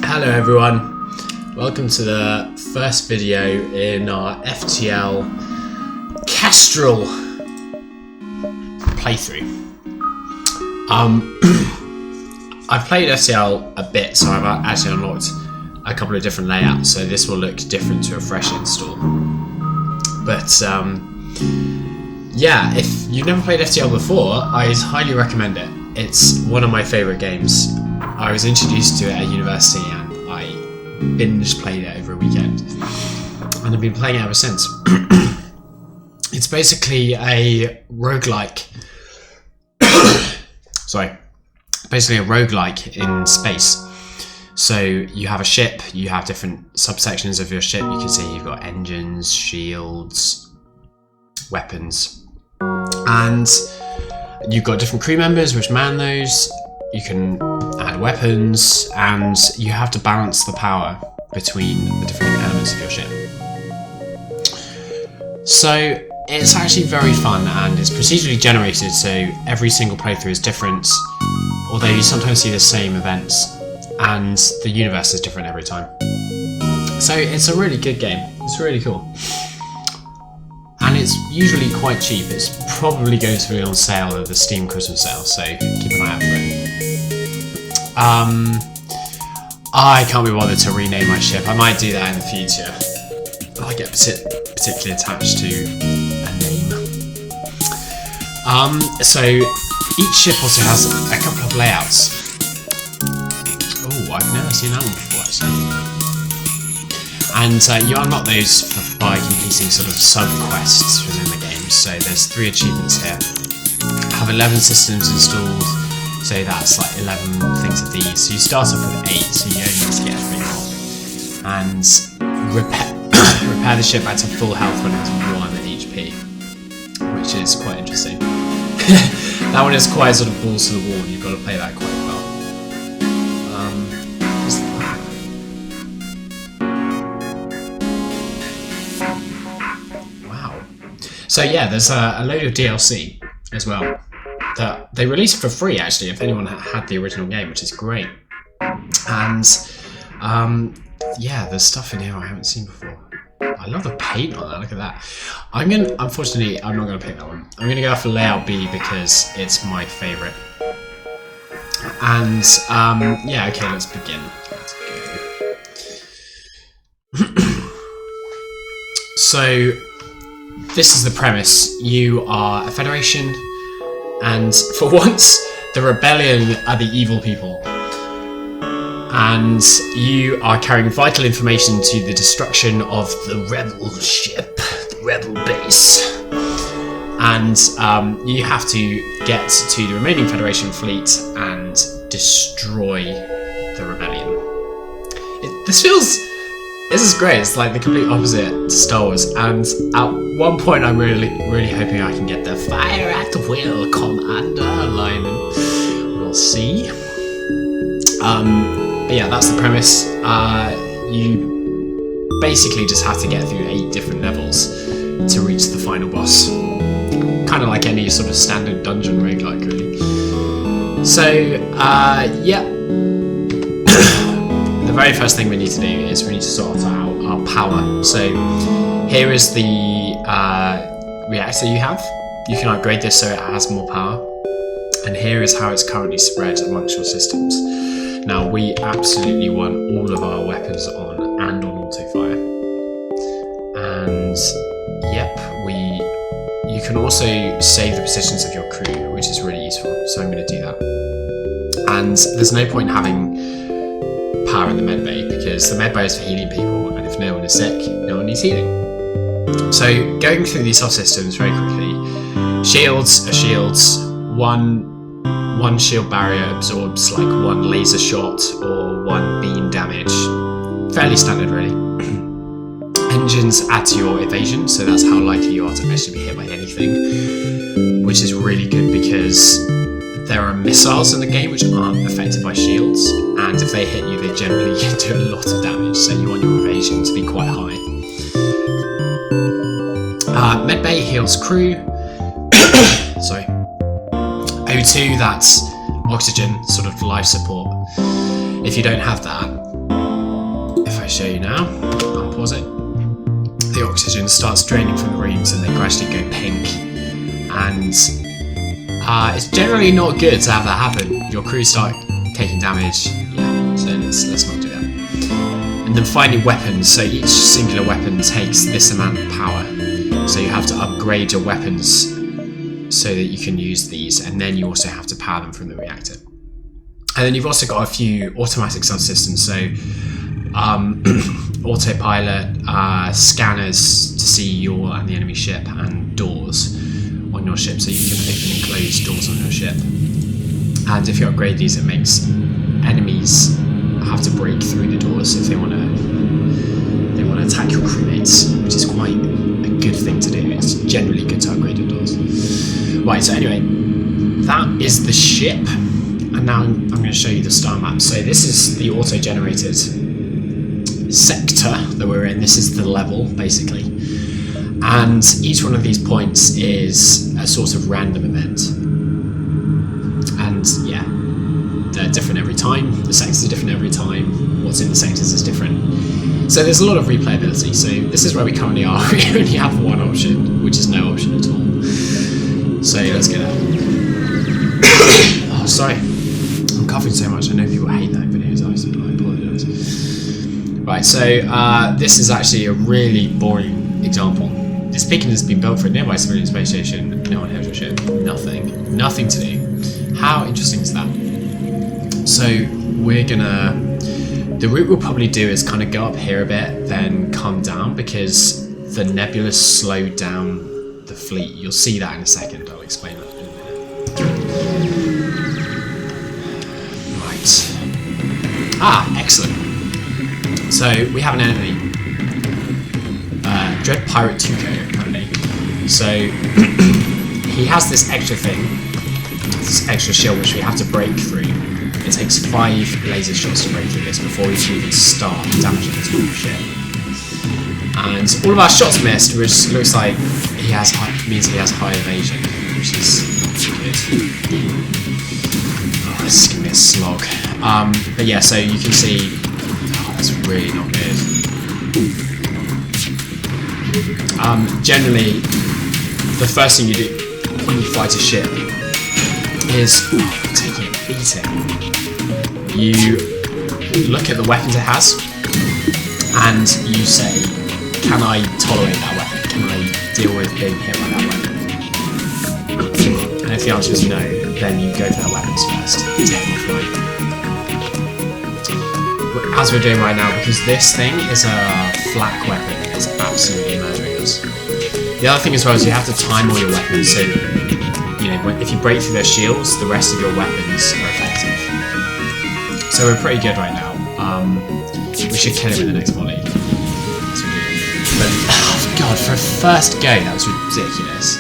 Hello everyone, welcome to the first video in our FTL Kestrel playthrough. I've played FTL a bit, so I've actually unlocked a couple of different layouts, so this will look different to a fresh install. But yeah, if you've never played FTL before, I highly recommend it. It's one of my favourite games. I was introduced to it at university and I binge played it over a weekend. And I've been playing it ever since. It's basically a roguelike. Basically a roguelike in space. So you have a ship, you have different subsections of your ship. You can see you've got engines, shields, weapons. And you've got different crew members which man those. You can add weapons, and you have to balance the power between the different elements of your ship. So it's actually very fun, and it's procedurally generated, so every single playthrough is different, although you sometimes see the same events, and the universe is different every time. So it's a really good game. It's really cool. And it's usually quite cheap. It's probably going to be on sale at the Steam Christmas sale, so keep an eye out for it. I can't be bothered to rename my ship. I might do that in the future. I get particularly attached to a name. So each ship also has a couple of layouts. Oh, I've never seen that one before actually. And you unlock those by completing sort of sub-quests within the game. So there's 3 achievements here. I have 11 systems installed, so that's like 11 things of these. So you start off with 8, so you only need to get 3 more. And repair the ship back to full health when it's 1 HP, which is quite interesting. That one is quite sort of balls to the wall, and you've got to play that quite well. So yeah, there's a load of DLC as well that they released for free actually, if anyone had the original game, which is great. And yeah, there's stuff in here I haven't seen before. I love the paint on that, look at that. Unfortunately, I'm not going to pick that one. I'm going to go for layout B because it's my favourite. And yeah, okay, let's begin. Let's go. So this is the premise. You are a federation, and for once, the rebellion are the evil people. And you are carrying vital information to the destruction of the rebel ship, the rebel base. And you have to get to the remaining Federation fleet and destroy the rebellion. This is great. It's like the complete opposite to Star Wars. And at one point, I'm really hoping I can get the fire at will commander line. We'll see. But yeah, that's the premise. You basically just have to get through 8 different levels to reach the final boss. Kind of like any sort of standard dungeon roguelike, really. So, yeah. The very first thing we need to do is we need to sort out our power. So here is the reactor you have. You can upgrade this so it has more power. And here is how it's currently spread amongst your systems. Now we absolutely want all of our weapons on and on auto fire. And yep, you can also save the positions of your crew, which is really useful. So I'm going to do that. And there's no point having power in the med bay because the med bay is for healing people, and if no one is sick, no one needs healing. So going through these subsystems very quickly, shields are shields. One shield barrier absorbs like 1 laser shot or 1 beam damage. Fairly standard, really. Engines add to your evasion, so that's how likely you are to actually be hit by anything, which is really good because there are missiles in the game which aren't affected by shields, and if they hit you, they generally do a lot of damage, so you want your evasion to be quite high. Medbay heals crew. Sorry. O2, that's oxygen, sort of life support. If you don't have that, show you now. I'll pause it. The oxygen starts draining from the rooms and they gradually go pink. And it's generally not good to have that happen. Your crew start taking damage. Yeah, so let's not do that. And then finally weapons. So each singular weapon takes this amount of power. So you have to upgrade your weapons so that you can use these, and then you also have to power them from the reactor. And then you've also got a few automatic subsystems, so autopilot, scanners to see your and the enemy ship, and doors on your ship, so you can open and close doors on your ship. And if you upgrade these, it makes enemies have to break through the doors if they want to attack your crewmates, which is quite a good thing to do. It's generally good to upgrade your doors. Right, so anyway, that is the ship, and now I'm going to show you the star map. So this is the auto-generated sector that we're in. This is the level, basically. And each one of these points is a sort of random event. And yeah, they're different every time. The sectors are different every time. What's in the sectors is different. So there's a lot of replayability. So this is where we currently are. We only have one option, which is no option at all. So let's get out. Oh, sorry. I'm coughing so much. I know people hate that in videos. I apologise. Right, so this is actually a really boring example. This beacon has been built for a nearby civilian space station. No one has your ship. Nothing. Nothing to do. How interesting is that? So we're gonna... The route we'll probably do is kind of go up here a bit, then come down, because the nebula slowed down the fleet. You'll see that in a second. I'll explain that in a minute. Right. Ah, excellent. So we have an enemy. Dread Pirate Tuco, apparently. So he has this extra thing, this extra shield which we have to break through. It takes 5 laser shots to break through this before we can even start damaging this whole ship. And all of our shots missed, which looks like means he has high evasion, which is good. Oh, this is gonna be a slog. But yeah, so you can see, that's really not good. Generally, the first thing you do when you fight a ship is taking a beating. You look at the weapons it has, and you say, can I tolerate that weapon? Can I deal with being hit by that weapon? And if the answer is no, then you go for that weapons first. Take them offline. As we're doing right now, because this thing is a flak weapon, it's absolutely murdering us. The other thing as well is you have to time all your weapons, so you know, if you break through their shields, the rest of your weapons are effective. So we're pretty good right now. We should kill him in the next volley. But, oh god, for a first go, that was ridiculous.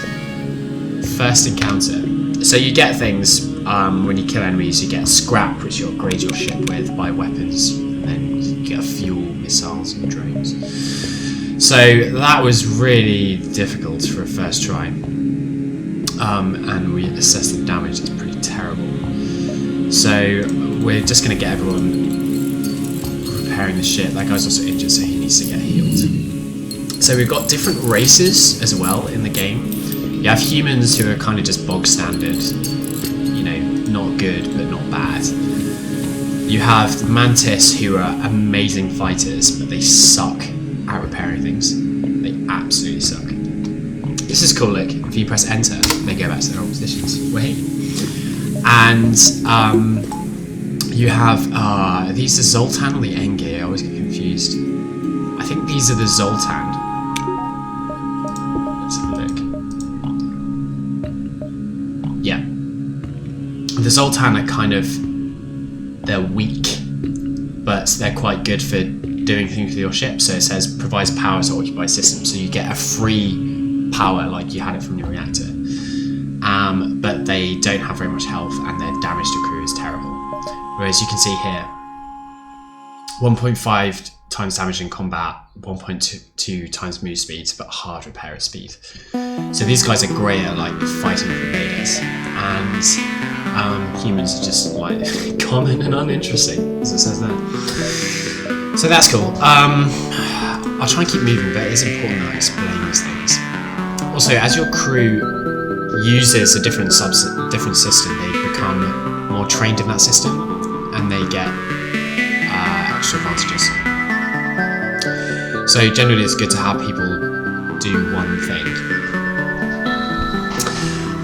First encounter. So you get things when you kill enemies. You get scrap, which you upgrade your ship with by weapons, and then you get fuel, missiles, and drones. So that was really difficult for a first try. And we assessed the damage is pretty terrible. So we're just going to get everyone repairing the ship. That guy's also injured, so he needs to get healed. So we've got different races as well in the game. You have humans who are kind of just bog standard, you know, not good but not bad. You have Mantis, who are amazing fighters, but they suck at repairing things. They absolutely suck. This is cool, look, if you press enter, they go back to their old positions. Wait. And you have, are these the Zoltan or the Engir? I always get confused. I think these are the Zoltan. Let's have a look. Yeah. The Zoltan are kind of, they're weak, but they're quite good for doing things with your ship. So it says, provides power to occupied systems. So you get a free power like you had it from your reactor. But they don't have very much health and their damage to crew is terrible. Whereas you can see here, 1.5 times damage in combat, 1.2 times move speed, but hard repair speed. So these guys are great at like fighting with invaders, and humans are just like common and uninteresting, as it says there. So that's cool. I'll try and keep moving, but it's important that I explain these things. Also, as your crew uses a different system, they become more trained in that system, and they get extra advantages. So generally it's good to have people do one thing.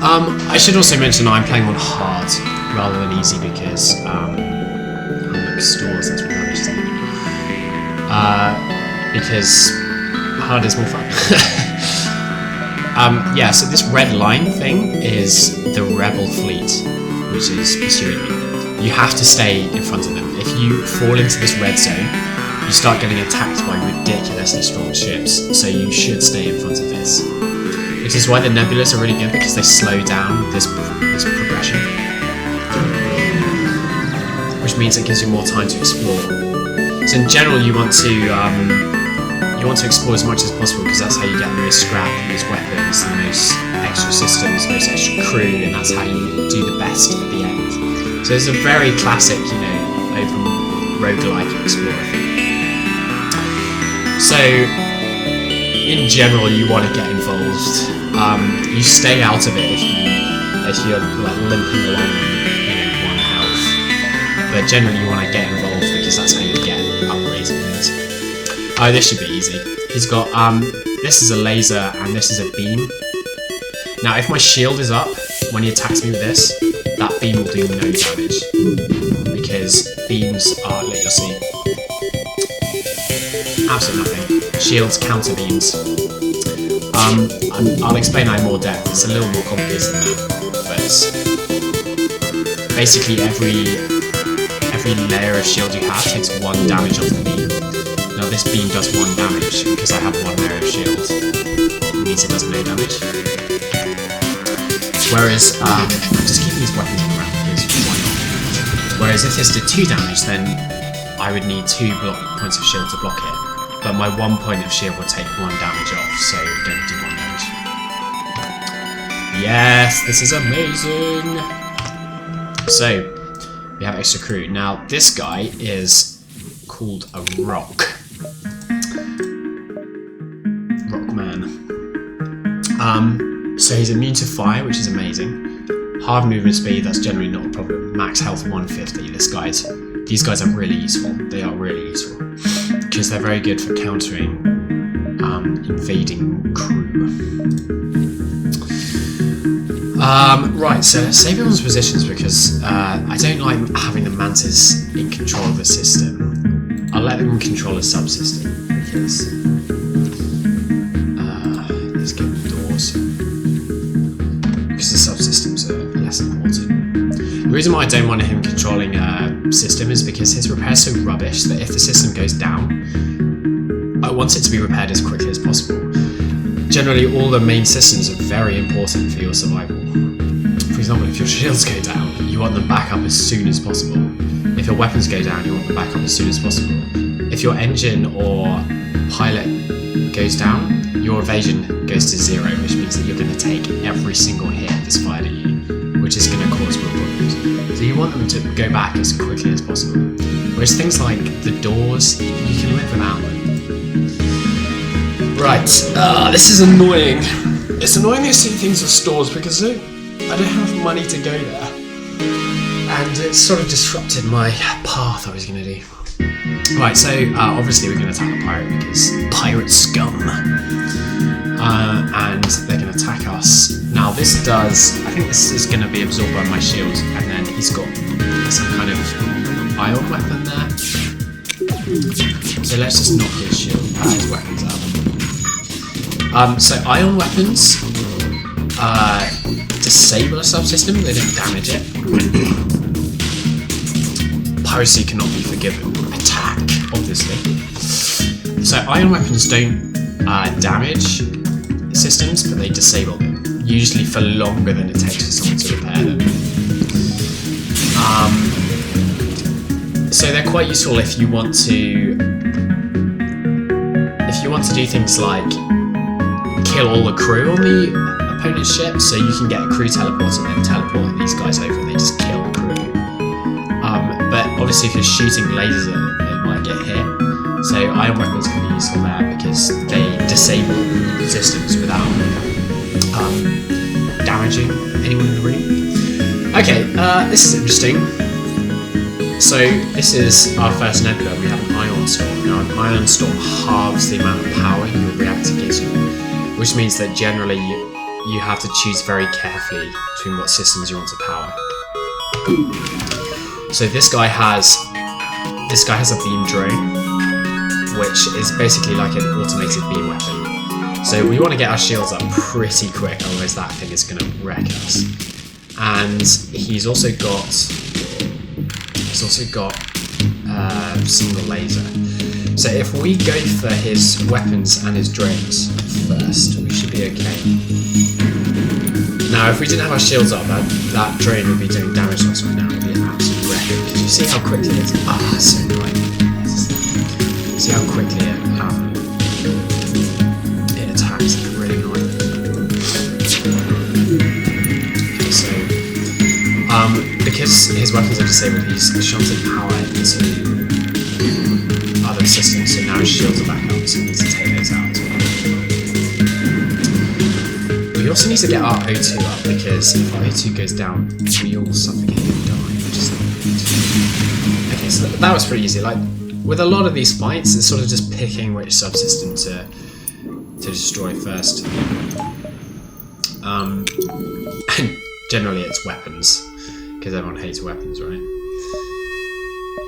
I should also mention I'm playing on hard rather than easy because stores, that's what damage is. Because hard is more fun. Yeah, so this red line thing is the rebel fleet which is pursuing me. You have to stay in front of them. If you fall into this red zone, you start getting attacked by ridiculously strong ships, so you should stay in front of this. Which is why the nebulas are really good, because they slow down this progression. Which means it gives you more time to explore. So in general you want to explore as much as possible, because that's how you get the most scrap, the most weapons, the most extra systems, the most extra crew, and that's how you do the best at the end. So it's a very classic, open roguelike explorer thing. So, in general, you want to get involved. You stay out of it if you're like limping along, one health. But generally, you want to get involved because that's how you get upgrades and things. Oh, this should be easy. He's got this is a laser and this is a beam. Now, if my shield is up when he attacks me with this, that beam will do no damage because beams are, you'll see, absolutely nothing. Shields counter beams. I'll explain that in more depth. It's a little more complicated than that, but basically every layer of shield you have takes 1 damage off the beam. Now this beam does 1 damage because I have 1 layer of shield. It means it does no damage. Whereas I'm just keeping these weapons on the ground because why not? Whereas if this did 2 damage, then I would need 2 points of shield to block it. But my 1 point of shield will take 1 damage off, so it don't do 1 damage. Yes, this is amazing! So, we have extra crew. Now, this guy is called a rock. Rockman. So he's immune to fire, which is amazing. Hard movement speed, that's generally not a problem. Max health 150. These guys are really useful. They are really useful. Because they're very good for countering invading crew. Right, so let's save everyone's positions because I don't like having the mantis in control of the system. I'll let them control a subsystem because let's give them doors because the subsystems are less important. The reason why I don't want him controlling a system is because his repair is so rubbish that if the system goes down, I want it to be repaired as quickly as possible. Generally, all the main systems are very important for your survival. For example, if your shields go down, you want them back up as soon as possible. If your weapons go down, you want them back up as soon as possible. If your engine or pilot goes down, your evasion goes to 0, which means that you're going to take every single hit that's fired at you, which is going to cause real problems. So you want them to go back as quickly as possible. Whereas things like the doors, you can live without them. Right, this is annoying. It's annoying to see things as stores because I don't have money to go there. And it's sort of disrupted my path I was going to do. Right, so obviously we're going to attack the pirate because pirate scum. And they're going to attack us. Now this does, I think this is going to be absorbed by my shield, and then he's got some kind of ion weapon there. So let's just knock his shield, his weapons out. So ion weapons disable a subsystem, they don't damage it. Piracy cannot be forgiven. Attack, obviously. So ion weapons don't damage systems, but they disable them, usually for longer than it takes for someone to repair them. So they're quite useful if you want to do things like kill all the crew on the opponent's ship, so you can get a crew teleport and then teleport these guys over and they just kill the crew. But obviously if you're shooting lasers at them, they might get hit. So iron weapons can be useful there because they disable systems without damaging anyone in the room. Okay, this is interesting. So this is our first nebula. We have an ion storm. Now an ion storm halves the amount of power your reactor gives you, which means that generally you have to choose very carefully between what systems you want to power. So this guy has a beam drone, which is basically like an automated beam weapon. So we want to get our shields up pretty quick, otherwise that thing is going to wreck us. And he's also got single laser. So if we go for his weapons and his drones first, we should be okay. Now, if we didn't have our shields up, that drone would be doing damage to us right now. It would be an absolute wreck. Did you see how quickly it is? Ah, so annoying. See how quickly it attacks. It's really annoying. Okay, so because his weapons are disabled, he's shunting power into other systems. So now his shields are back up, so we need to take those out. We also need to get our O2 up, because if our O2 goes down, we all suffocate and die, which is not good. Okay, so that was pretty easy. Like, with a lot of these fights, it's sort of just picking which subsystem to destroy first. And generally it's weapons, because everyone hates weapons, right?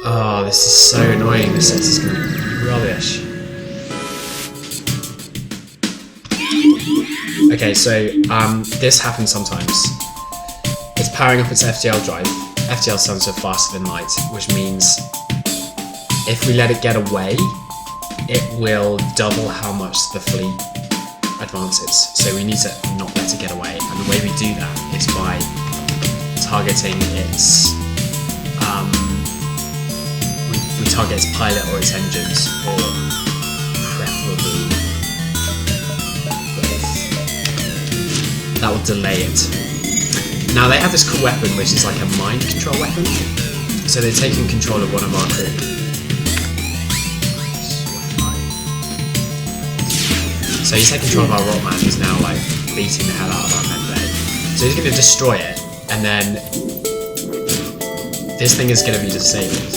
Oh, this is so annoying. This set is going to be rubbish. Okay, so this happens sometimes. It's powering up its FTL drive. FTL sounds so faster than light, which means if we let it get away, it will double how much the fleet advances. So we need to not let it get away, and the way we do that is by targeting its we target its pilot or its engines, or preferably both. That will delay it. Now they have this cool weapon which is like a mind control weapon. So they're taking control of one of our crew. So he's taking control of our Rockman, who's now like beating the hell out of our medbay. So he's going to destroy it, and then this thing is going to be disabled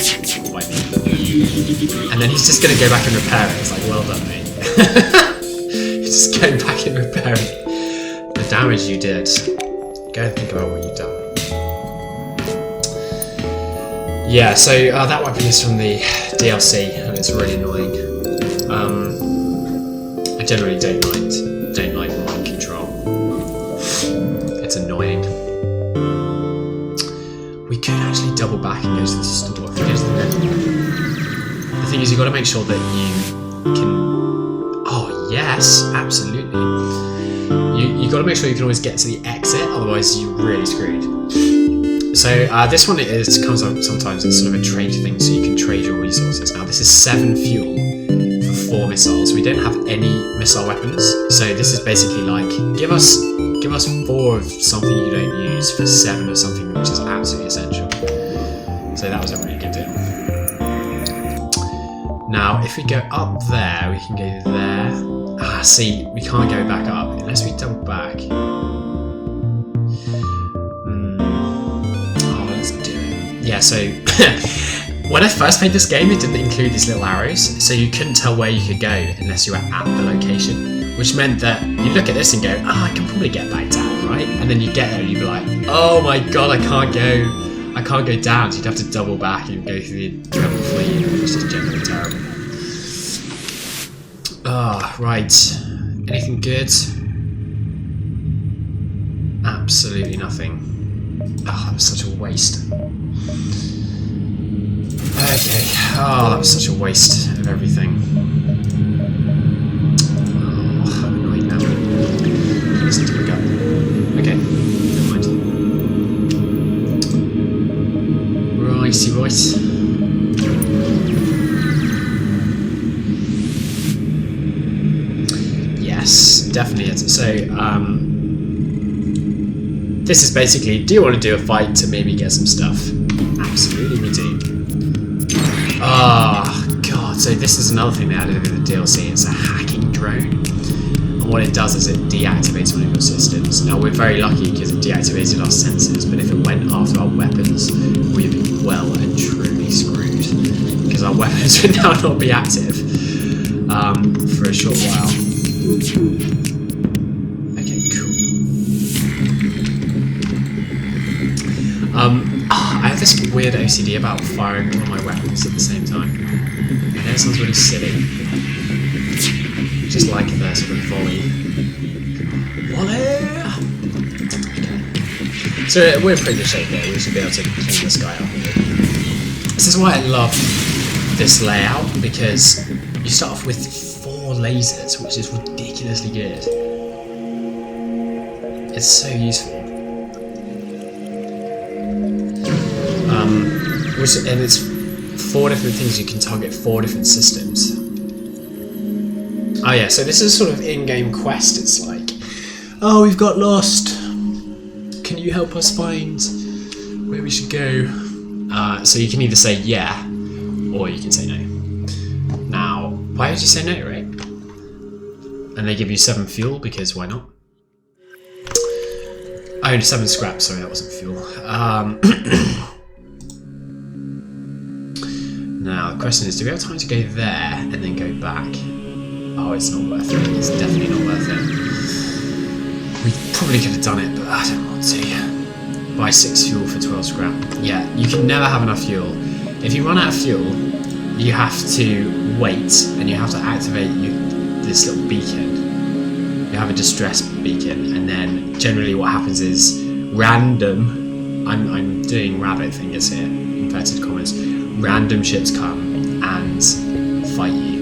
by me. And then he's just going to go back and repair it. It's like, well done, mate. He's just going back and repairing the damage you did. Go and think about what you've done. Yeah, so that weapon is from the DLC, and it's really annoying. I generally don't like mind control. It's annoying. We could actually double back and go to the store. If we go to the net. The thing is, you've got to make sure that you can. Oh yes, absolutely. You've got to make sure you can always get to the exit, otherwise you're really screwed. So this one comes up sometimes. It's sort of a trade thing, so you can trade your resources. Now this is 7 fuel for 4 missiles. We don't have any missile weapons, so this is basically like give us 4 of something you don't use for 7 of something which is absolutely essential. So that was a really good deal. Now if we go up there, we can go there. Ah, see, we can't go back up unless we double back. Oh, let's do it. Yeah, so when I first played this game, it didn't include these little arrows, so you couldn't tell where you could go unless you were at the location, which meant that you look at this and go, I can probably get back down, right? And then you get there and you'd be like, oh my god, I can't go down, so you'd have to double back and go through the treble fleet, which is generally terrible. Ah, right. Anything good? Absolutely nothing. Oh, that was such a waste. Okay. Oh, that was such a waste of everything. Oh, how annoying now. Listen to my gut. Okay, never mind. Righty, right. Yes, definitely is. So, this is basically, do you want to do a fight to maybe get some stuff? Absolutely we do. Ah, oh, God. so this is another thing they added in the DLC. It's a hacking drone. And what it does is it deactivates one of your systems. Now we're very lucky because it deactivated our sensors, but if it went after our weapons, we'd be well and truly screwed. Because our weapons would now not be active for a short while. Okay, cool. I have this weird OCD about firing all my weapons at the same time. I know it sounds really silly. Just like the sort of volley. Volley! Okay. So we're in pretty good shape here. We should be able to clean this guy up. This is why I love this layout, because you start off with 4 lasers, which is ridiculously good. It's so useful. And it's 4 different things you can target 4 different systems. Oh yeah, so this is sort of in-game quest. It's like, oh, we've got lost. Can you help us find where we should go? So you can either say yeah, or you can say no. Now, why would you say no, right? And they give you 7 fuel, because why not? Oh, 7 scrap, sorry, that wasn't fuel. Now, the question is, do we have time to go there and then go back? Oh, it's not worth it. It's definitely not worth it. We probably could have done it, but I don't want to. Buy 6 fuel for 12 scrap. Yeah, you can never have enough fuel. If you run out of fuel, you have to wait and you have to activate this little beacon. You have a distress beacon, and then generally what happens is random, I'm doing rabbit fingers here, inverted commas, random ships come and fight you.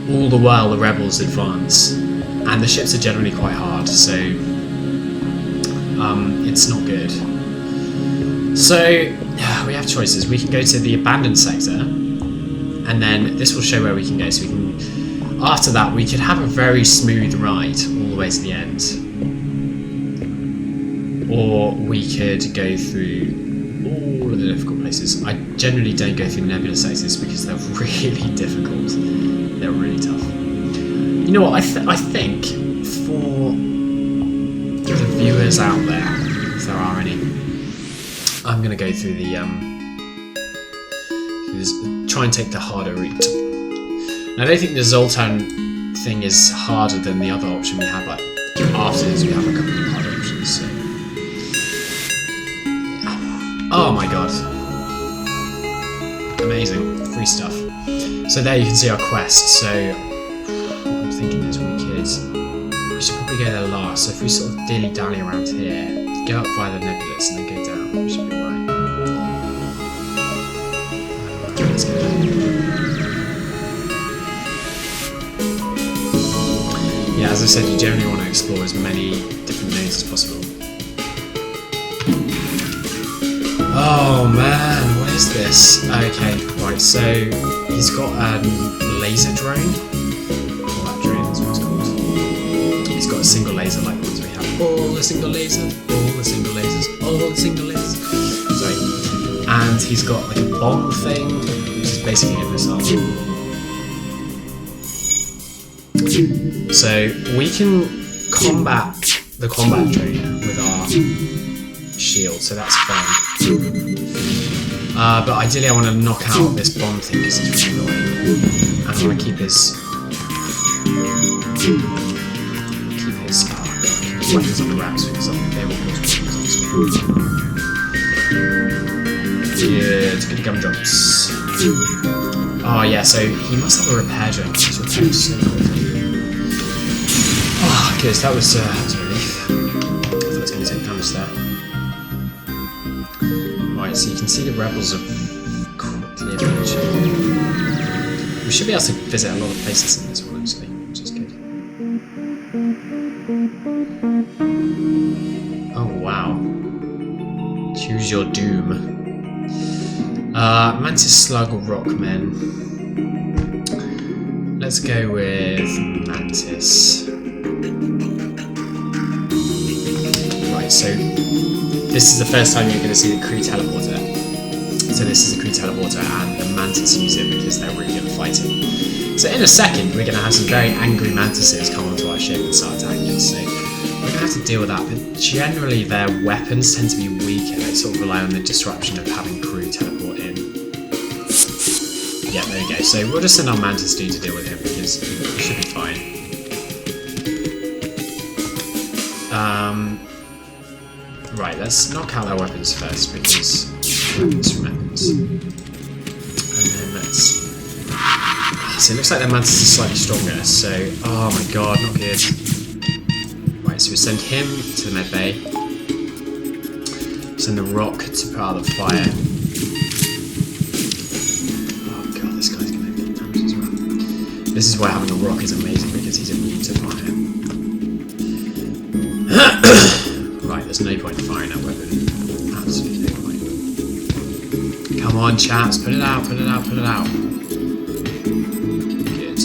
All the while the rebels advance, and the ships are generally quite hard, so it's not good. So we have choices. We can go to the abandoned sector, and then this will show where we can go. So we can, after that, we could have a very smooth ride all the way to the end, or we could go through all of the difficult places. I generally don't go through nebula sectors because they're really difficult. They're really tough. You know what? I think for the viewers out there, if there are any, I'm gonna go through the try and take the harder route. Now, I don't think the Zoltan thing is harder than the other option we had, but after this we have a couple of harder options. So. Oh my god. Amazing. Free stuff. So there you can see our quest. So what I'm thinking is we should probably go there last. So if we sort of dilly-dally around here, go up via the nebulous and then go down, we should be alright. Let's go down. Yeah, as I said, you generally want to explore as many different nodes as possible. Oh man, what is this? Okay, right, so he's got a laser drone. Or that drone is what it's called. He's got a single laser like the ones we have. All the single lasers, all the single lasers, all the single lasers. Sorry. And he's got like a bomb thing, which is basically a missile. So we can combat the combat drone with our shield, so that's fine. But ideally I want to knock out this bomb thing because it's really annoying. And I want to keep his weapons on the wraps because they will cause problems on screen. Good gum drops. Oh yeah, so he must have a repair drone because he's repairing so quickly. Oh, good, that was a relief. I thought it was going to take damage there. Right, so you can see the rebels are quickly approaching. We should be able to visit a lot of places in this one actually, which is good. Oh wow. Choose your doom. Mantis Slug or Rockmen. Let's go with Mantis. Right, so this is the first time you're going to see the Kree teleporter. So this is a Kree teleporter, and the Mantis use it because they're really good at fighting. fighting. So in a second, we're going to have some very angry mantises come onto our ship and start attacking us. So we're going to have to deal with that. But generally, their weapons tend to be weaker. They sort of rely on the disruption of having crew teleport in. Yeah, there we go. So we'll just send our mantis dude to deal with him because he should be fine. Right, let's knock out their weapons first because weapons from weapons. And then let's. So it looks like their mantis is slightly stronger. So, oh my god, not good. Right, so we send him to the med bay. Send the rock to put out the fire. Oh god, this guy's gonna get damage as well. This is why having a rock is amazing because he's immune to fire. Right, there's no point in firing that weapon. Absolutely no point. Come on, chaps, put it out, put it out, put it out. Good.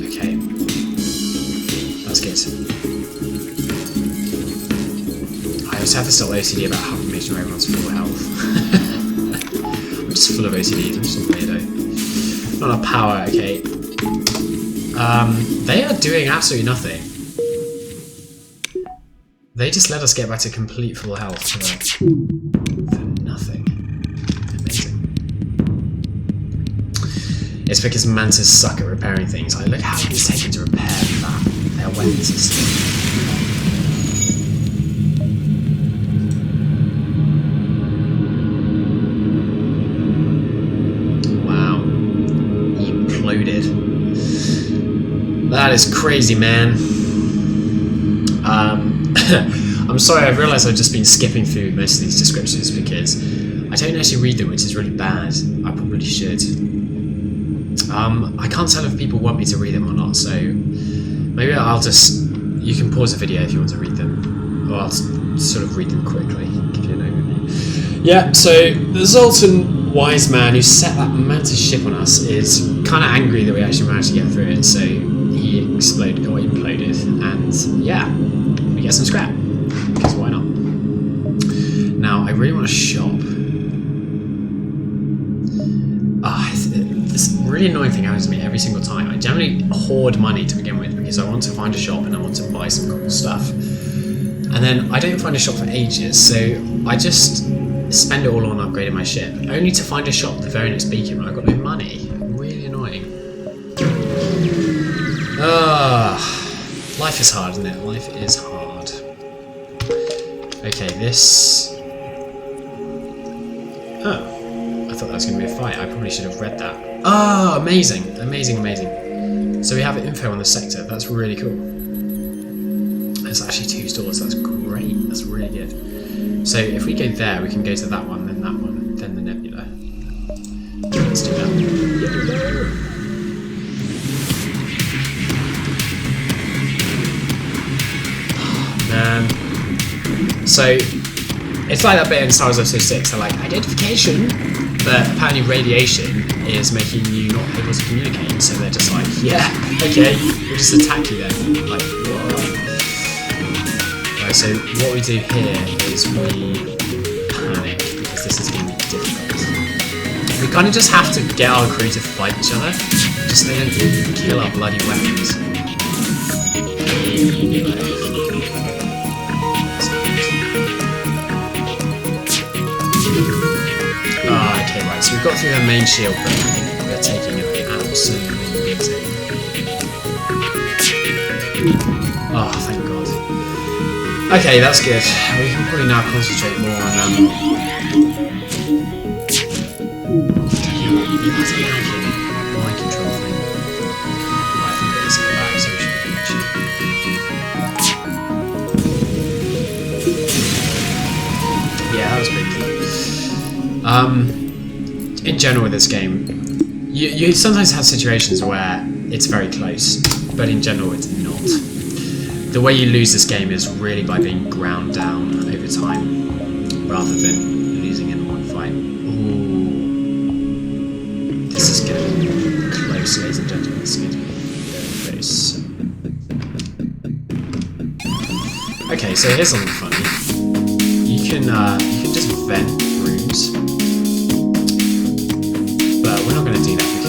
Okay. That's good. I also have this little OCD about having to make sure everyone's full health. I'm just full of OCDs, I'm just a weirdo. Not enough power, okay. They are doing absolutely nothing. They just let us get back to complete full health for nothing. Amazing. It's because mantis suck at repairing things. Like, look how long it's taken to repair that. Their weapon system. Wow. Imploded. That is crazy, man. I'm sorry, I've realised I've just been skipping through most of these descriptions because I don't actually read them, which is really bad. I probably should. I can't tell if people want me to read them or not, so maybe I'll just... You can pause the video if you want to read them, or I'll sort of read them quickly, give you an overview. Yeah, so the Zoltan wise man who set that mantis ship on us is kind of angry that we actually managed to get through it, so he exploded, or imploded, and yeah. We get some scrap, because why not? Now, I really want a shop. This really annoying thing happens to me every single time. I generally hoard money to begin with, because I want to find a shop and I want to buy some cool stuff. And then I don't find a shop for ages, so I just spend it all on upgrading my ship, only to find a shop the very next beacon when I've got no money. Really annoying. Life is hard, isn't it? Life is hard. Okay, this... Oh, I thought that was going to be a fight. I probably should have read that. Oh, amazing, amazing, amazing. So we have info on the sector. That's really cool. There's actually 2 stores. That's great. That's really good. So if we go there, we can go to that one, then the nebula. Let's do that. Man. So, it's like that bit in Star Wars Episode 6, they're like, identification, but apparently radiation is making you not able to communicate, so they're just like, yeah, okay, we'll just attack you then. Like, whoa. Right, so what we do here is we panic, because this is going to be difficult. We kind of just have to get our crew to fight each other, just so they don't kill our bloody weapons. Okay, right, so we've got through their main shield, but we're taking it absolutely beating. Oh, thank God. Okay, that's good. We can probably now concentrate more on that's a lagging mind control thing. Right, I think that is back, so we should finish. Yeah, that was pretty cool. In general with this game, you sometimes have situations where it's very close, but in general it's not. The way you lose this game is really by being ground down over time, rather than losing in one fight. Ooh. This is going to be close, ladies and gentlemen. This is going to be very close. Okay, so here's something funny. You can just vent rooms.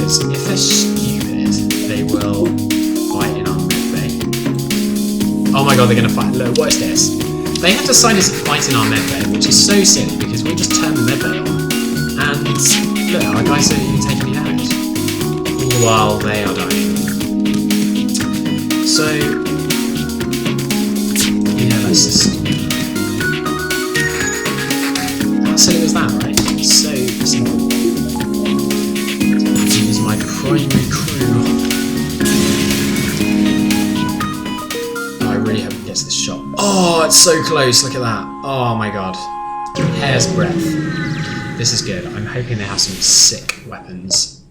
because if they're stupid, they will fight in our medbay. Oh my god, they're gonna fight. Look, what is this? They have decided to fight in our medbay, which is so silly because we just turn the medbay on. And look, our guys are taking me out. All the while they are dying. So, yeah, let's just... How silly was that, right? So simple. Use my primary crew. Oh, I really hope he gets this shot. Oh, it's so close, look at that. Oh my god. Hair's breadth. This is good. I'm hoping they have some sick weapons.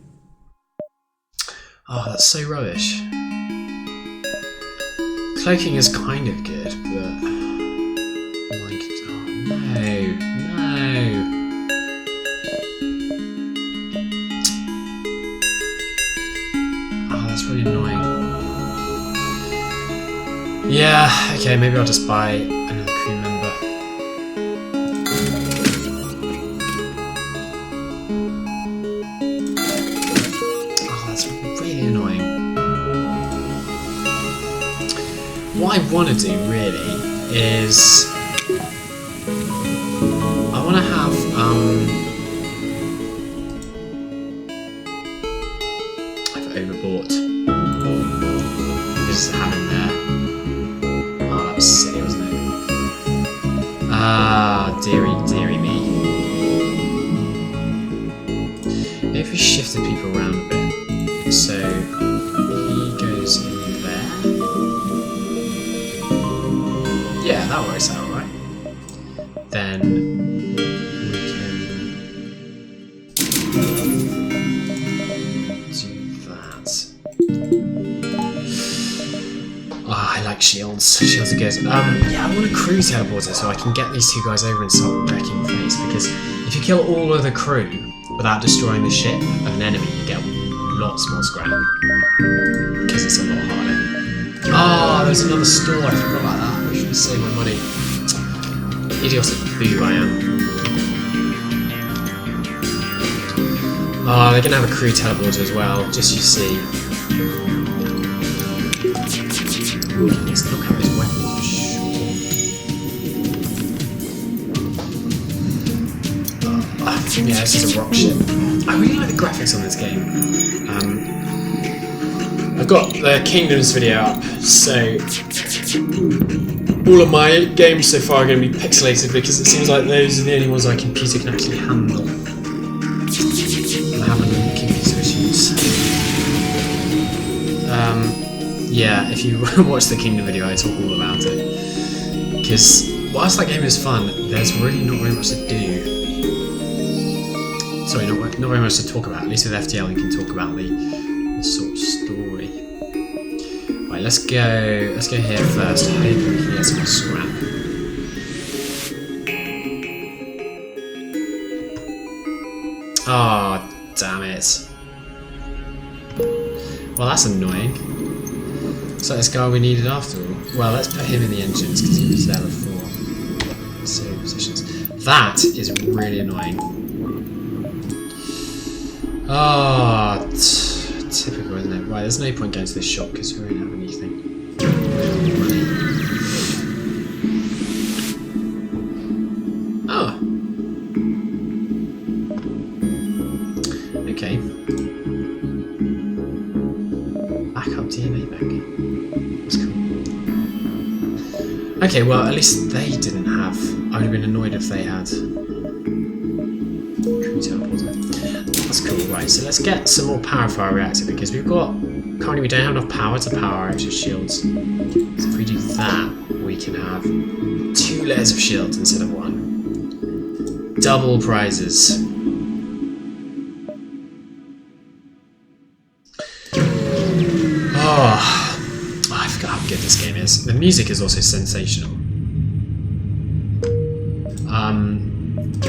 Oh, that's so rubbish. Cloaking is kind of good, but... Like, oh no, no. Oh, that's really annoying. Yeah, okay, maybe I'll just buy another crew member. Oh, that's really annoying. What I want to do, really, is... I want to have, I've overbought. Just having there. Oh, that was silly, wasn't it? Ah, dearie me. Maybe if we shifted people around a bit. So, he goes in there. Yeah, that works out, right? Then we can do that. Oh, I like shields. Shields are good. Yeah, I want a crew teleporter so I can get these two guys over and start wrecking things. Because if you kill all of the crew without destroying the ship of an enemy, you get lots more scrap. Because it's a lot harder. Oh, there's another store. I forgot about that. I should save my money. Idiotic boo I am. Oh, they're gonna have a crew teleporter as well, just you see. Let's knock out those weapons for sure. Yeah, this is a rock ship. I really like the graphics on this game. I've got the Kingdoms video up, so all of my games so far are going to be pixelated because it seems like those are the only ones my computer can actually handle. I'm having computer issues. Yeah, if you watch the Kingdom video, I talk all about it. Because whilst that game is fun, there's really not very much to do. Sorry, not very much to talk about. At least with FTL, you can talk about the sort of story. Right, let's go here first. Hopefully we can get some scrap. Oh, damn it. Well, that's annoying. So this guy we needed after all. Well, let's put him in the engines because he was there before. Save positions. That is really annoying. Ah, typical, isn't it? Right, there's no point going to this shop because we don't have anything. Oh. Okay. Backup DNA bank. That's cool. Okay, well, at least they didn't have... I would have been annoyed if they had... Crew teleporter. That's cool, right, so let's get some more power for our reactor because we've got... Currently we don't have enough power to power our extra shields. So if we do that, we can have 2 layers of shields instead of 1. Double prizes. Oh, I forgot how good this game is. The music is also sensational.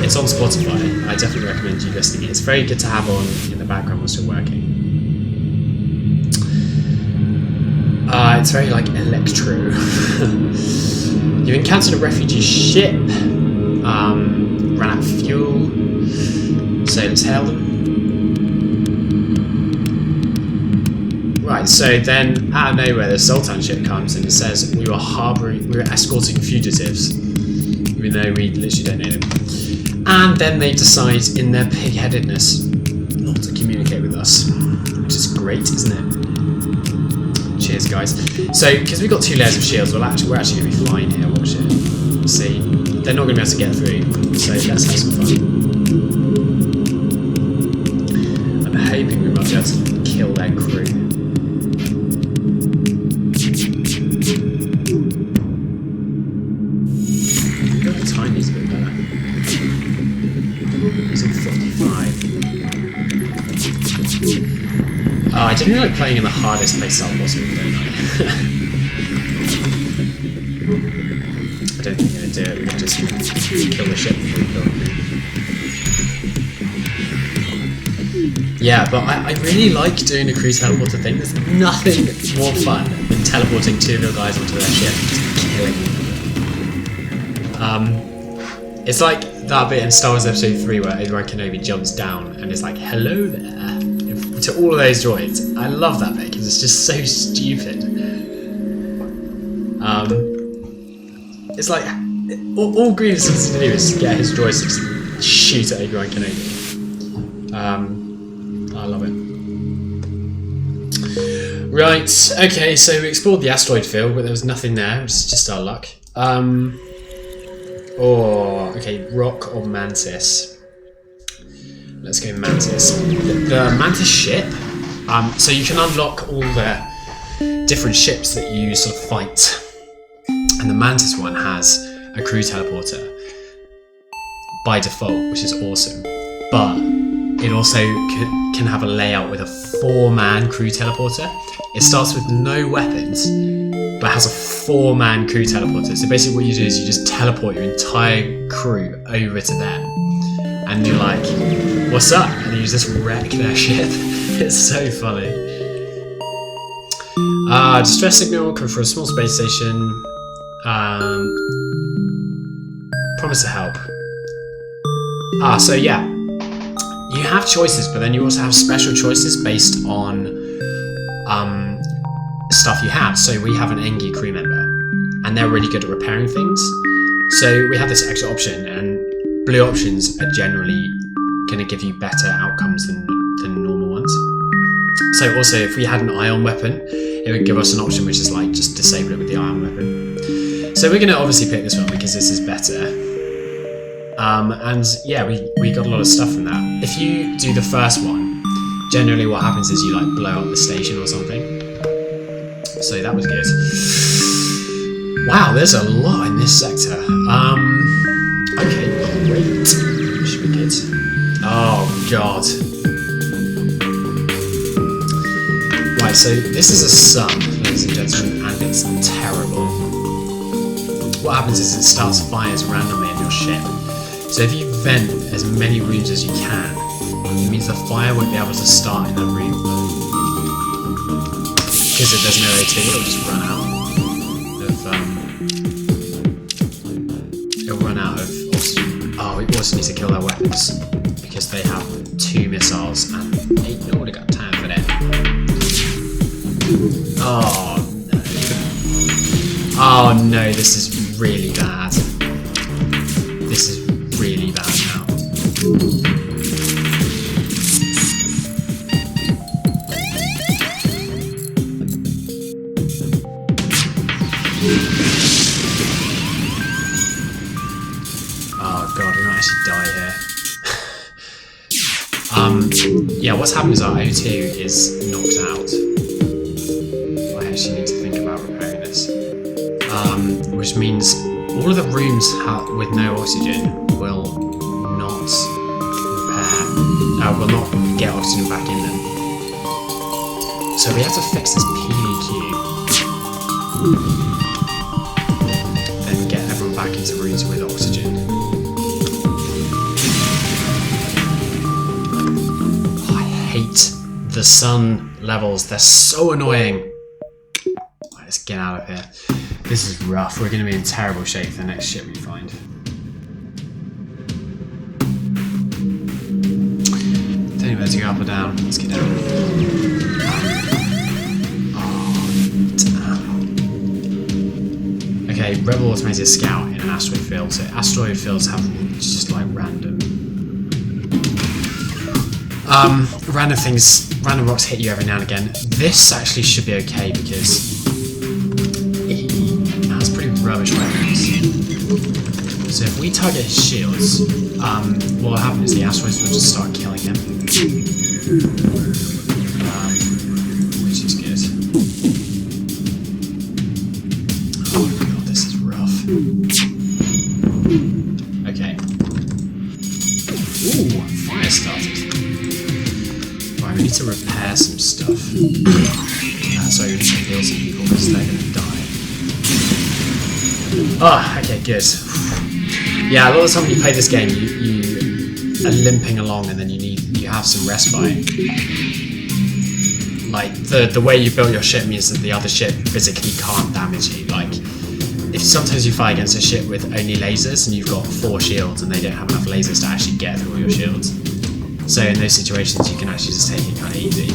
It's on Spotify. I definitely recommend you listening to it. It's very good to have on in the background whilst you're working. It's very like electro. You've encountered a refugee ship. Ran out of fuel. So let's hail them. Right, so then out of nowhere the Sultan ship comes and it says we were escorting fugitives, even though we literally don't know them. And then they decide in their pig-headedness not to communicate with us, which is great, isn't it? Cheers, guys. So, because we've got 2 layers of shields, we're actually going to be fine here. Watch it. See, they're not going to be able to get through, so let's have some fun. I'm hoping we might be able to kill their crew. The time is a bit better. It's on 45. Oh, I generally like playing in the hardest playstyle possible, don't I? I don't think we're going to do it. We're going to just kill the ship before we kill the crew. Yeah, but I really like doing the crew teleporter thing. There's nothing more fun than teleporting 2 of your guys onto their ship and killing them. It's like that bit in Star Wars Episode 3 where Obi-Wan Kenobi jumps down and is like, hello there, to all of those droids. I love that bit because it's just so stupid. It's like, all Grievous needs to do is get his droids to just shoot at Obi-Wan Kenobi. I love it. Right, okay, so we explored the asteroid field, but there was nothing there, which is just our luck. Okay, rock or mantis. Let's go mantis. The mantis ship, so you can unlock all the different ships that you sort of fight. And the mantis one has a crew teleporter by default, which is awesome. But it also can have a layout with a 4-man crew teleporter. It starts with no weapons, but has a 4-man crew teleporter. So basically what you do is you just teleport your entire crew over to them. And you're like, what's up? And you just wreck their ship. It's so funny. Distress signal coming from a small space station. Promise to help. So yeah. You have choices, but then you also have special choices based on stuff you have. So we have an Engi crew member, and they're really good at repairing things. So we have this extra option, and blue options are generally going to give you better outcomes than normal ones. So also, if we had an ion weapon, it would give us an option which is like just disable it with the ion weapon. So we're going to obviously pick this one because this is better. And yeah, we got a lot of stuff from that. If you do the first one, generally what happens is you like blow up the station or something. So that was good. Wow, there's a lot in this sector. Okay, great. Should be good. Oh god. Right, so this is a sun, ladies and gentlemen, and it's terrible. What happens is it starts fires randomly in your ship. So if you vent as many rooms as you can, it means the fire won't be able to start in that room. Because if there's no O2, it'll just run out of oxygen. Oh, we also need to kill their weapons, because they have 2 missiles and ain't nobody got time for that. Oh no. Oh no, this is really bad. This is really bad now. Oh god, we might actually die here. Yeah, what's happened is our O2 is knocked out. I actually need to think about repairing this. Which means all of the rooms with no oxygen will not repair, will not get oxygen back in them. So we have to fix this PDQ. Then get everyone back into rooms with oxygen. Oh, I hate the sun levels, they're so annoying. Right, let's get out of here. This is rough. We're going to be in terrible shape for the next ship we find. Don't know whether to go up or down. Let's get down. a rebel automated scout in an asteroid field. So asteroid fields have just like random things, random rocks hit you every now and again. This actually should be okay because he has pretty rubbish weapons. So if we target his shields, what will happen is the asteroids will just start killing him. Which is good. Oh god, this is rough. Okay. Ooh, fire started. Right, we need to repair some stuff. Sorry, we need to heal some people because they're gonna die. Oh, okay, good. Yeah, a lot of the time when you play this game, you are limping along and then you have some respite. Like, the way you built your ship means that the other ship physically can't damage you. Like, if sometimes you fight against a ship with only lasers and you've got 4 shields and they don't have enough lasers to actually get through all your shields. So in those situations you can actually just take it kind of easy.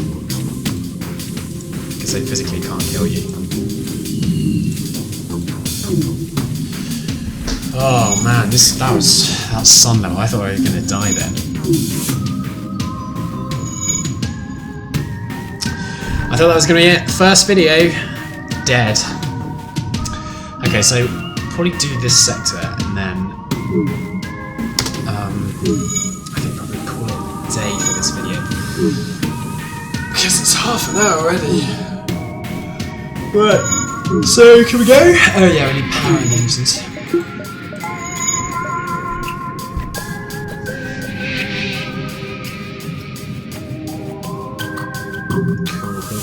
Because they physically can't kill you. Oh man, that's sun level. I thought I was going to die then. I thought that was going to be it. First video, dead. Okay, so probably do this sector and then I think probably call it a day for this video. Because it's half an hour already. Right, so can we go? Oh yeah, we need power in the engines.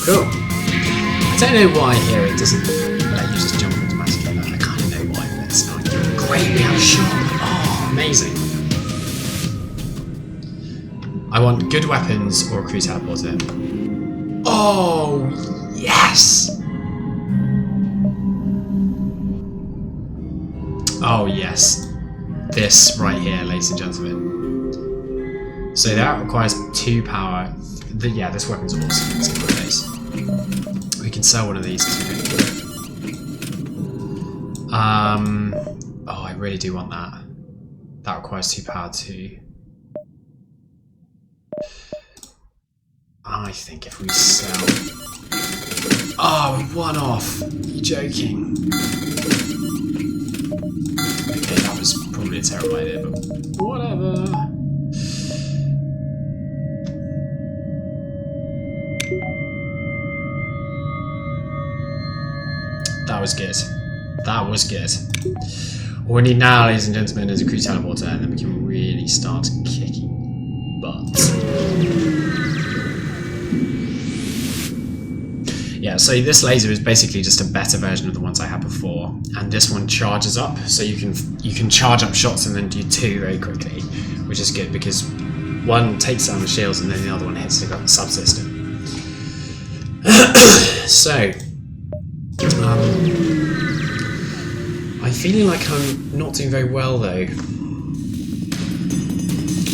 Cool. I don't know why here it doesn't let you just jump automatically. I kind of know why, but it's not. Great, we have a shot. Oh, amazing. I want good weapons or a crew teleporter. Oh, yes! Oh, yes. This right here, ladies and gentlemen. So that requires 2 power. Yeah, this weapon's awesome. Let's get rid of these. We can sell one of these because we don't need it. Oh, I really do want that. That requires 2 power too. I think if we sell... Oh, 1 off. You're joking. Okay, that was probably a terrible idea, but whatever. That was good. That was good. What we need now, ladies and gentlemen, is a crew teleporter, and then we can really start kicking butt. Yeah, so this laser is basically just a better version of the ones I had before, and this one charges up, so you can charge up shots and then do 2 very quickly, which is good because one takes down the shields and then the other one hits the subsystem. So. I'm feeling like I'm not doing very well though.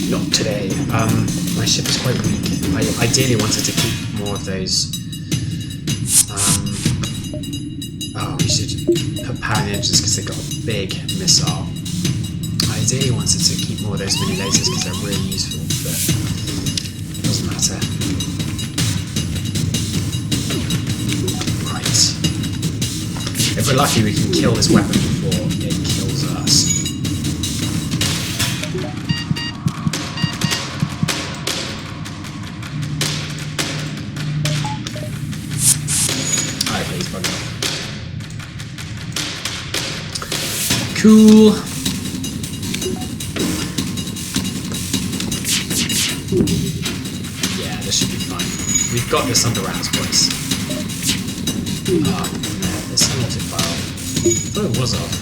Not today. My ship is quite weak. I ideally wanted to keep more of those. Oh, we should put power in the engines because they've got a big missile. I ideally wanted to keep more of those mini lasers because they're really useful, but it doesn't matter. If we're lucky, we can kill this weapon before it kills us. Alright, please bug off. Cool. Yeah, this should be fine. We've got this under wraps, boys. This unwanted file. I thought it was off.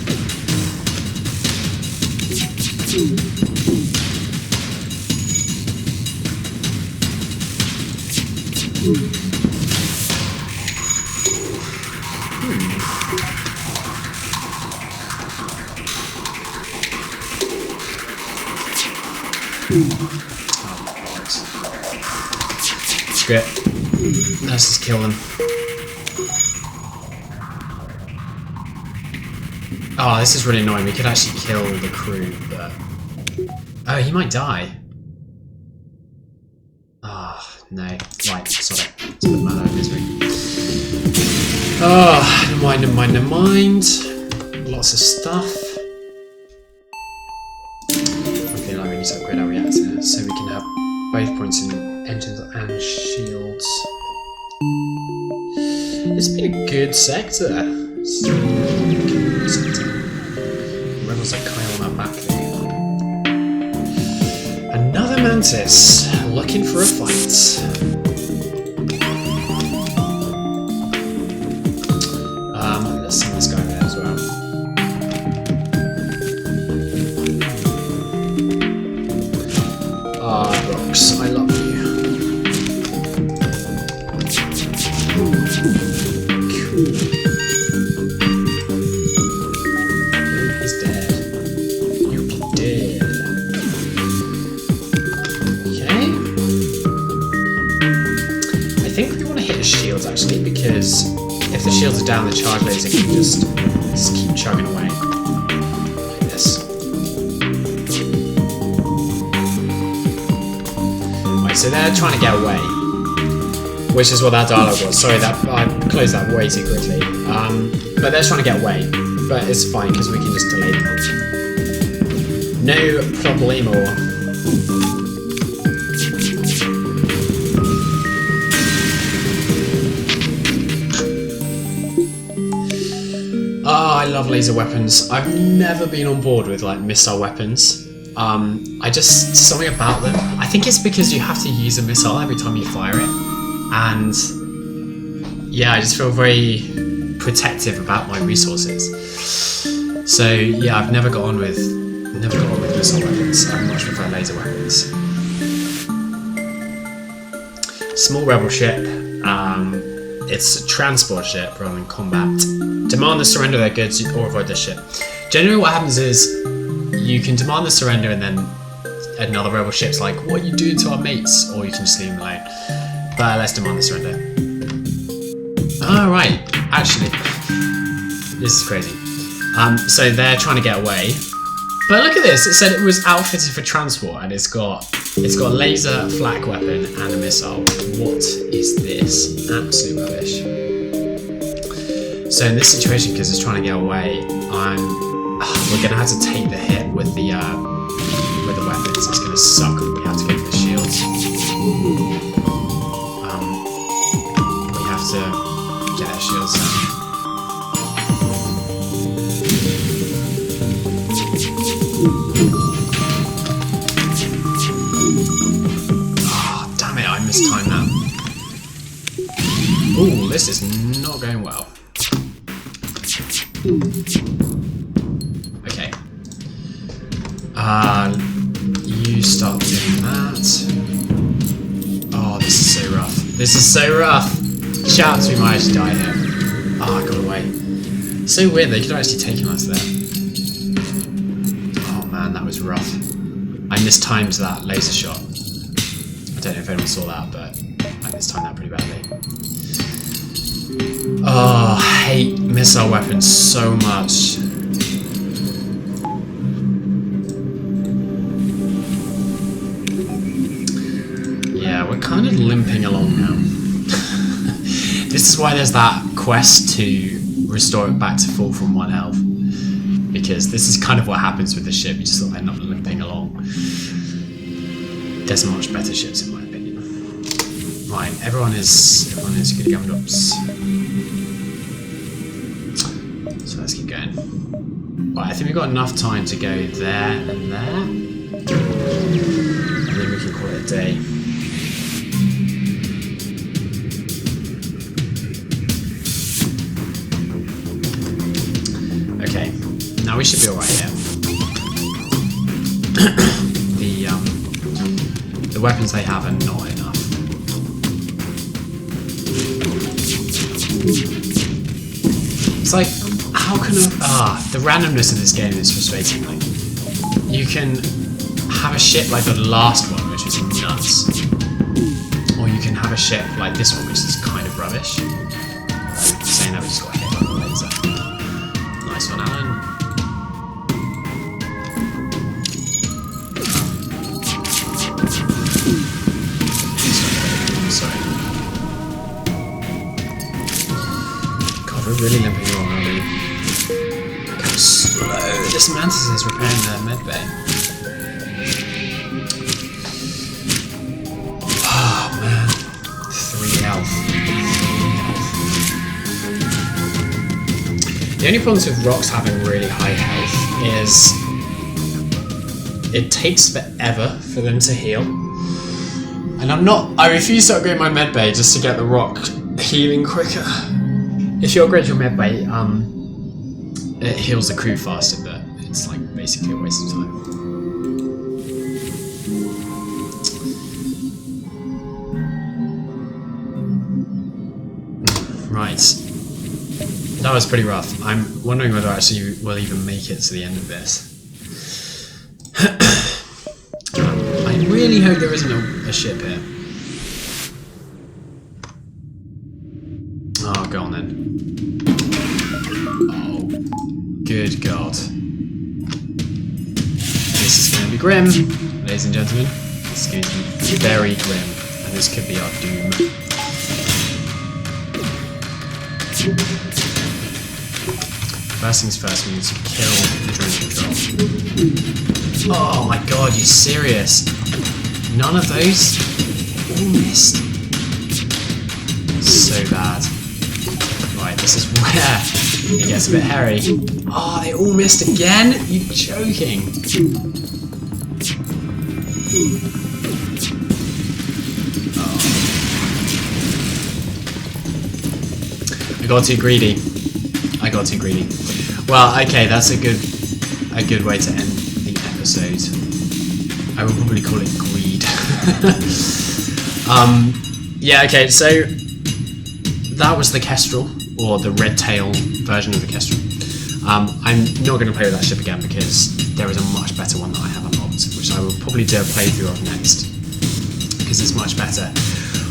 Screw it. Let's just kill them. Oh, this is really annoying. We could actually kill the crew, but... Oh, he might die. Oh, no. Right, sorry. It's a bit man out of misery. Oh, never mind, never mind, never mind. Lots of stuff. I'm feeling like we need to upgrade our reactor so we can have both points in engines and shields. It's been a good sector. It's been a good sector. Rebels are kind of on our back there. Another Mantis looking for a fight. Let's send this guy there as well. Ah, rocks, I love you. Cool. He's dead. You'll be dead. Okay. I think we want to hit his shields actually, because if the shields are down, the charge laser can just keep chugging away. Like this. Right, so they're trying to get away. Which is what that dialogue was. Sorry, that I closed that way too quickly. But they're trying to get away. But it's fine, because we can just delay them. No problemo. I love laser weapons. I've never been on board with like missile weapons. I just, something about them. I think it's because you have to use a missile every time you fire it. And yeah, I just feel very protective about my resources. So yeah, I've never got on with missile weapons. I much prefer laser weapons. Small rebel ship. It's a transport ship rather than combat. Demand the surrender of their goods or avoid the ship. Generally what happens is you can demand the surrender and then another rebel ship's like, what are you doing to our mates? Or you can just leave them alone. But let's demand the surrender. Alright, actually, this is crazy. So they're trying to get away. But look at this, it said it was outfitted for transport and it's got a laser, flak weapon and a missile. What is this? Absolute rubbish. So in this situation, because it's trying to get away, we're going to have to take the hit with the weapons. It's going to suck when we have to go for the shields. We have to get our shields down. Oh, damn it, I mistimed that. Ooh, this is not going well. Okay. You start doing that. Oh, this is so rough. This is so rough. Chance we might actually die here. Ah, I got away. So weird, they could have actually taken us there. Oh man, that was rough. I mistimed that laser shot. I don't know if anyone saw that, but I mistimed that pretty badly. Oh, I hate missile weapons so much. Yeah, we're kind of limping along now. This is why there's that quest to restore it back to full from 1 health. Because this is kind of what happens with the ship, you just sort of end up limping along. There's much better ships in my opinion. Right, everyone is good gummed ups. So let's keep going. Right, I think we've got enough time to go there and there. And then we can call it a day. Okay, now we should be alright here. The weapons they have are not enough. It's like, how can the randomness of this game is frustrating. Like, you can have a ship like the last one, which is nuts, or you can have a ship like this one, which is kind of rubbish. Saying that, we just got hit by the laser. Nice one, Alan. God, we're really limping along, aren't we? Look how slow this mantis is repairing their medbay. Oh man, 3 health. 3 health. The only problems with rocks having really high health is it takes forever for them to heal. And I refuse to upgrade my medbay just to get the rock healing quicker. If you upgrade your medbay, it heals the crew faster, but it's like basically a waste of time. Right. That was pretty rough. I'm wondering whether I actually will even make it to the end of this. I really hope there isn't a ship here. Oh, go on then. Oh, good God. This is going to be grim, ladies and gentlemen. This is going to be very grim, and this could be our doom. First things first, we need to kill the drone control. Oh my God, you serious? None of those? All missed? So bad. Right, this is where it gets a bit hairy. Oh, they all missed again? You're joking. Oh. I got too greedy. Well, okay, that's a good way to end the episode. I will probably call it greed. Yeah, okay, so that was the Kestrel, or the red tail version of the Kestrel. I'm not going to play with that ship again because there is a much better one that I have unlocked, which I will probably do a playthrough of next, because it's much better.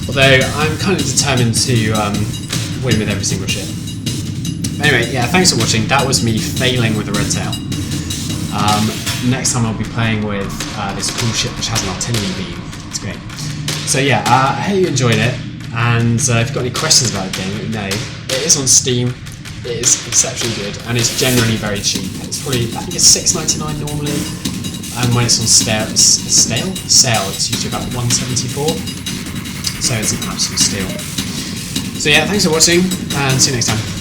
Although I'm kind of determined to win with every single ship. Anyway, yeah, thanks for watching. That was me failing with the red tail. Next time I'll be playing with this cool ship which has an artillery beam. It's great. So yeah, I hope you enjoyed it, and if you've got any questions about the game, let me know. It is on Steam, it is exceptionally good, and it's generally very cheap. It's probably, I think it's $6.99 normally, and when it's on sale, it's usually about $1.74, so it's an absolute steal. So yeah, thanks for watching, and see you next time.